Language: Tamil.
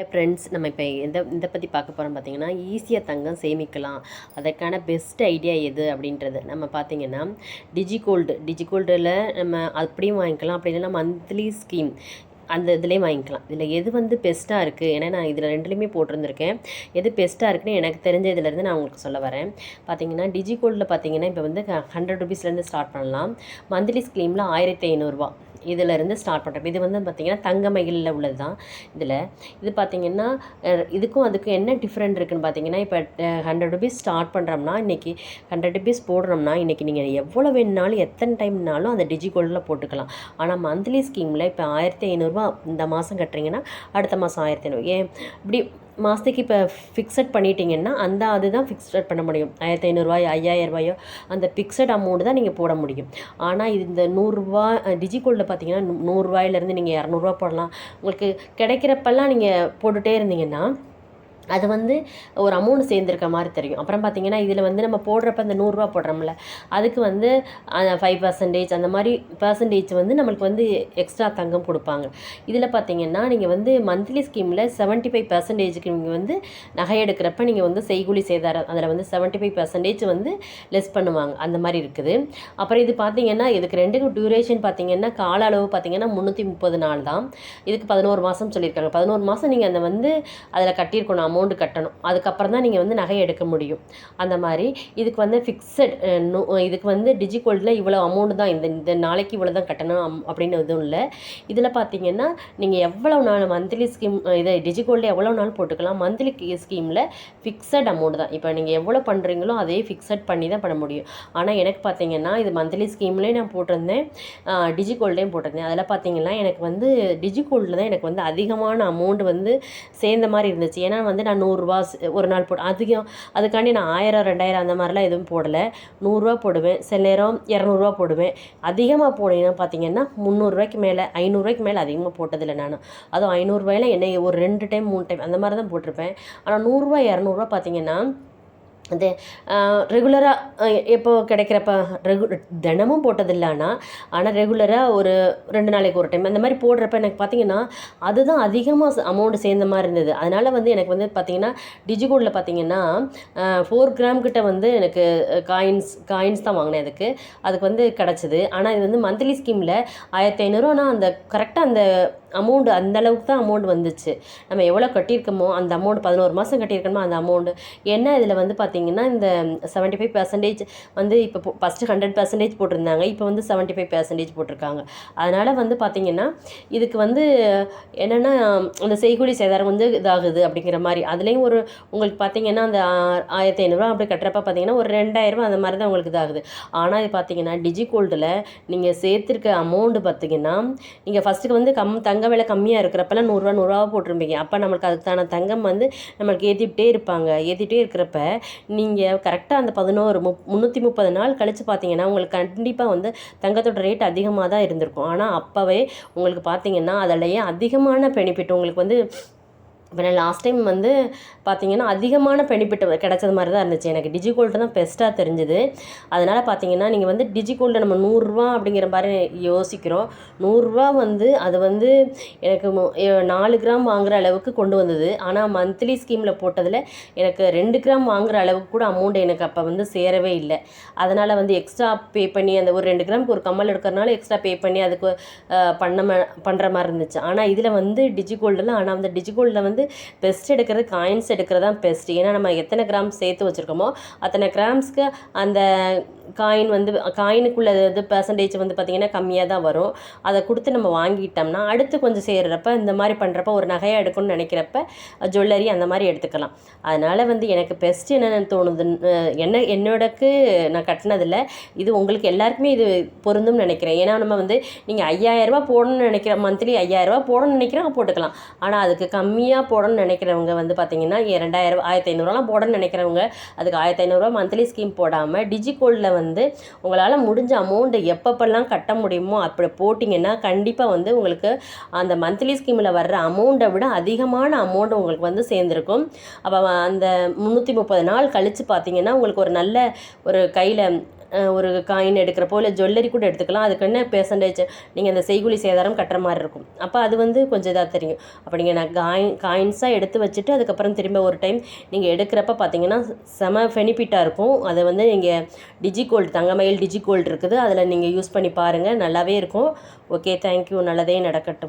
ஹாய் ஃப்ரெண்ட்ஸ், நம்ம இப்போ இதை பற்றி பார்க்க போகிறோம். பார்த்தீங்கன்னா ஈஸியாக தங்கம் சேமிக்கலாம், அதற்கான பெஸ்ட் ஐடியா எது அப்படின்றது நம்ம பார்த்தீங்கன்னா டிஜிகோல்டில் நம்ம அப்படியும் வாங்கிக்கலாம். அப்படி இல்லைன்னா மந்த்லி ஸ்கீம் அந்த இதுலேயும் வாங்கிக்கலாம். இதில் எது பெஸ்ட்டாக இருக்குது, ஏன்னா நான் இதில் ரெண்டுலேயுமே போட்டிருந்துருக்கேன். எது பெஸ்ட்டாக இருக்குன்னு எனக்கு தெரிஞ்ச இதிலேருந்து நான் உங்களுக்கு சொல்ல வரேன். பார்த்தீங்கன்னா டிஜிகோல்டில் பார்த்தீங்கன்னா இப்போ வந்து 100 ருபீஸ்லேருந்து ஸ்டார்ட் பண்ணலாம். மந்த்லி ஸ்கீமில் 1500 இதிலேருந்து ஸ்டார்ட் பண்ணுறோம். இது வந்து பார்த்திங்கன்னா தங்கமயிலில் உள்ளது தான். இது பார்த்திங்கன்னா இதுக்கும் அதுக்கும் என்ன டிஃப்ரெண்ட் இருக்குதுன்னு பார்த்தீங்கன்னா, இப்போ 100 ருபீஸ் ஸ்டார்ட் பண்ணுறோம்னா இன்றைக்கி 100 ருபீஸ் போடுறோம்னா இன்றைக்கி நீங்கள் எவ்வளோ வேணுனாலும் எத்தனை டைம்னாலும் அந்த டிஜிகோல்டில் போட்டுக்கலாம். ஆனால் மந்த்லி ஸ்கீமில் இப்போ 1500 இந்த மாதம் கட்டுறீங்கன்னா அடுத்த மாதம் 1500 ஏன் இப்படி மாதத்துக்கு இப்போ ஃபிக்ஸட் பண்ணிட்டீங்கன்னா அதுதான் ஃபிக்ஸட் பண்ண முடியும். 1500 5000 அந்த ஃபிக்ஸட் அமௌண்ட் தான் நீங்கள் போட முடியும். ஆனால் இது இந்த 100 டிஜிகோல்டில் பார்த்தீங்கன்னா 100 நீங்கள் 200 போடலாம். உங்களுக்கு கிடைக்கிறப்பெல்லாம் நீங்கள் போட்டுகிட்டே இருந்தீங்கன்னா அது வந்து ஒரு அமௌண்ட் சேர்ந்துருக்க மாதிரி தெரியும். அப்புறம் பார்த்திங்கன்னா இதில் வந்து நம்ம போடுறப்ப அந்த 100 போடுறோம்ல, அதுக்கு வந்து 5% அந்த மாதிரி பர்சன்டேஜ் வந்து நம்மளுக்கு வந்து எக்ஸ்ட்ரா தங்கம் கொடுப்பாங்க. இதில் பார்த்திங்கன்னா நீங்கள் வந்து மந்த்லி ஸ்கீமில் 75%க்கு நீங்கள் வந்து நகை எடுக்கிறப்ப நீங்கள் வந்து செய்கூலி சேதாரம் அதில் வந்து 75% வந்து லெஸ் பண்ணுவாங்க. அந்த மாதிரி இருக்குது. அப்புறம் இது பார்த்திங்கன்னா இதுக்கு ரெண்டுக்கும் டியூரேஷன் பார்த்திங்கன்னா கால அளவு பார்த்திங்கன்னா 330 நாள் தான். இதுக்கு 11 மாதம் சொல்லியிருக்காங்க. 11 மாதம் நீங்கள் அந்த வந்து அதில் கட்டியிருக்கணும், அமௌண்ட் கட்டணும். அதுக்கப்புறம் தான் நீங்கள் வந்து நகை எடுக்க முடியும். அந்த மாதிரி இதுக்கு வந்து ஃபிக்ஸட் இதுக்கு வந்து டிஜிகோல்டில் இவ்வளோ அமௌண்ட் தான், இந்த நாளைக்கு இவ்வளோ தான் கட்டணும் அப்படின்னு எதுவும் இல்லை. இதில் பார்த்தீங்கன்னா நீங்கள் எவ்வளோ நாள் மந்த்லி ஸ்கீம் இதை டிஜிகோல்டில் எவ்வளோ நாள் போட்டுக்கலாம். மந்த்லி ஸ்கீமில் ஃபிக்ஸட் அமௌண்ட் தான். இப்போ நீங்கள் எவ்வளோ பண்ணுறீங்களோ அதே ஃபிக்ஸட் பண்ணி தான் பண்ண முடியும். ஆனால் எனக்கு பார்த்தீங்கன்னா இது மந்த்லி ஸ்கீம்லேயும் நான் போட்டிருந்தேன், டிஜிகோல்டையும் போட்டிருந்தேன். அதில் பார்த்தீங்கன்னா எனக்கு வந்து டிஜிகோல்டில் தான் எனக்கு வந்து அதிகமான அமௌண்ட் வந்து சேர்ந்த மாதிரி இருந்துச்சு. ஏன்னா வந்து நான் 100 ஒரு நாள் அதிகம் அதுக்காண்டி நான் 1000 2000 அந்த மாதிரிலாம் எதுவும் போடலை. 100 போடுவேன், சில நேரம் 200 போடுவேன். அதிகமாக போனீங்கன்னா பார்த்தீங்கன்னா 300 மேலே 500 மேலே அதிகமாக போட்டதில்லை நான். அதுவும் 500 என்னை ஒரு 2 டைம் 3 டைம் அந்த மாதிரி தான் போட்டிருப்பேன். ஆனால் 100 200 பார்த்தீங்கன்னா அது ரெகுலராக எப்போது கிடைக்கிறப்ப தினமும் போட்டதில்லை. ஆனால் ரெகுலராக ஒரு 2 நாளைக்கு ஒரு டைம் அந்த மாதிரி போடுறப்ப எனக்கு பார்த்திங்கன்னா அதுதான் அதிகமாக அமௌண்ட் சேர்ந்த மாதிரி இருந்தது. அதனால் வந்து எனக்கு வந்து பார்த்திங்கன்னா டிஜிகோல்டில் பார்த்திங்கன்னா 4 கிராம் கிட்ட வந்து எனக்கு காயின்ஸ் தான் வாங்கினேன். அதுக்கு வந்து கிடச்சிது. ஆனால் இது வந்து மந்த்லி ஸ்கீமில் 1500. ஆனால் அந்த கரெக்டாக அந்த அமௌண்ட் அந்தளவுக்கு தான் அமௌண்ட் வந்துச்சு. நம்ம எவ்வளோ கட்டியிருக்கோமோ அந்த அமௌண்ட் 11 மாதம் கட்டியிருக்கணுமோ அந்த அமௌண்ட்டு என்ன. இதில் வந்து பார்த்திங்கன்னா இந்த 75% வந்து இப்போ ஃபஸ்ட்டு 100% போட்டிருந்தாங்க, இப்போ வந்து 75% போட்டிருக்காங்க. அதனால் வந்து பார்த்திங்கன்னா இதுக்கு வந்து என்னென்னா அந்த செய்கூலி சேதாரம் வந்து இதாகுது அப்படிங்கிற மாதிரி. அதுலேயும் ஒரு உங்களுக்கு பார்த்திங்கன்னா அந்த 1500 அப்படி கட்டுறப்ப பார்த்திங்கன்னா ஒரு 2000 அந்த மாதிரி தான் உங்களுக்கு இதாகுது. ஆனால் இது பார்த்திங்கன்னா டிஜிகோல்டில் நீங்கள் சேர்த்துருக்க அமௌண்ட்டு பார்த்திங்கன்னா நீங்கள் ஃபஸ்ட்டுக்கு வந்து தங்க விலை கம்மியாக இருக்கிறப்பெல்லாம் 100 போட்டிருப்பீங்க. அப்போ நம்மளுக்கு அதுக்கான தங்கம் வந்து நம்மளுக்கு ஏற்றிக்கிட்டே இருக்கிறப்ப நீங்கள் கரெக்டாக அந்த 330 நாள் கழித்து பார்த்தீங்கன்னா உங்களுக்கு கண்டிப்பாக வந்து தங்கத்தோட ரேட் அதிகமாக தான் இருந்திருக்கும். ஆனால் அப்போவே உங்களுக்கு பார்த்தீங்கன்னா அதிலேயே அதிகமான பெனிஃபிட் உங்களுக்கு வந்து இப்போ நான் லாஸ்ட் டைம் வந்து பார்த்திங்கன்னா அதிகமான பெனிஃபிட் கிடச்சது மாதிரி தான் இருந்துச்சு. எனக்கு டிஜிகோல்டு தான் பெஸ்ட்டாக தெரிஞ்சுது. அதனால் பார்த்திங்கன்னா நீங்கள் வந்து டிஜிகோல்டில் நம்ம 100 அப்படிங்கிற மாதிரி யோசிக்கிறோம். 100 வந்து அது வந்து எனக்கு 4 கிராம் வாங்குகிற அளவுக்கு கொண்டு வந்தது. ஆனால் மந்த்லி ஸ்கீமில் போட்டதில் எனக்கு 2 கிராம் வாங்குகிற அளவுக்கு கூட அமௌண்ட் எனக்கு அப்போ வந்து சேரவே இல்லை. அதனால் வந்து எக்ஸ்ட்ரா பே பண்ணி அந்த ஒரு 2 கிராமுக்கு ஒரு கம்மல் எடுக்கிறனால எக்ஸ்ட்ரா பே பண்ணி அதுக்கு பண்ணுற மாதிரி இருந்துச்சு. ஆனால் இதில் வந்து டிஜிகோல்டில் ஆனால் அந்த டிஜிகோல்டில் வந்து பெஸ்ட் எடுக்கிறது காயின்ஸ் எடுக்கிறது தான் பெஸ்ட். ஏன்னா நம்ம எத்தனை கிராம் சேர்த்து வச்சுருக்கோமோ அத்தனை கிராம்ஸ்க்கு அந்த காயினுக்குள்ள இது பர்சன்டேஜ் வந்து பார்த்திங்கன்னா கம்மியாக தான் வரும். அதை கொடுத்து நம்ம வாங்கிட்டோம்னா அடுத்து கொஞ்சம் சேர்றப்ப இந்த மாதிரி பண்ணுறப்ப ஒரு நகையாக எடுக்கணும்னு நினைக்கிறப்ப ஜுவல்லரி அந்த மாதிரி எடுத்துக்கலாம். அதனால் வந்து எனக்கு பெஸ்ட் என்னென்னு தோணுது, என்னோடக்கு நான் கட்டினதில்ல. இது உங்களுக்கு எல்லாருக்குமே இது பொருந்தும்னு நினைக்கிறேன். ஏன்னா நம்ம வந்து நீங்கள் 5000 போடணும்னு நினைக்கிற மந்த்லி 5000 போடணும்னு நினைக்கிறவங்க போட்டுக்கலாம். ஆனால் அதுக்கு கம்மியாக போடணும்னு நினைக்கிறவங்க வந்து பார்த்திங்கன்னா 2000 1500 போடணும்னு நினைக்கிறவங்க அதுக்கு 1500 மந்த்லி ஸ்கீம் போடாமல் டிஜிகோல்டில் வந்து உங்களால் முடிஞ்ச அமௌண்ட்டை எப்பப்பெல்லாம் கட்ட முடியுமோ அப்படி போட்டிங்கன்னா கண்டிப்பாக வந்து உங்களுக்கு அந்த மந்த்லி ஸ்கீமில் வர்ற அமௌண்ட்டை விட அதிகமான அமௌண்ட் உங்களுக்கு வந்து சேர்ந்துருக்கும். அப்போ அந்த 330 நாள் கழித்து பார்த்திங்கன்னா உங்களுக்கு ஒரு நல்ல ஒரு கையில் ஒரு காயின் எடுக்கிறப்போ இல்லை ஜுவல்லரி கூட எடுத்துக்கலாம். அதுக்கு என்ன பெர்சன்டேஜ் நீங்கள் அந்த செய்கூலி சேதாரம் கட்டுற மாதிரி இருக்கும். அப்போ அது வந்து கொஞ்சம் இதாக தெரியும். அப்போ நீங்கள் நான் காயின்ஸாக எடுத்து வச்சுட்டு அதுக்கப்புறம் திரும்ப ஒரு டைம் நீங்கள் எடுக்கிறப்ப பார்த்தீங்கன்னா செம பெனிஃபிட்டாக இருக்கும். அதை வந்து நீங்கள் டிஜிகோல்டு தங்கமயில் டிஜிகோல்டு இருக்குது, அதில் நீங்கள் யூஸ் பண்ணி பாருங்கள், நல்லாவே இருக்கும். Okay, thank you. நல்லதே நடக்கட்டும்.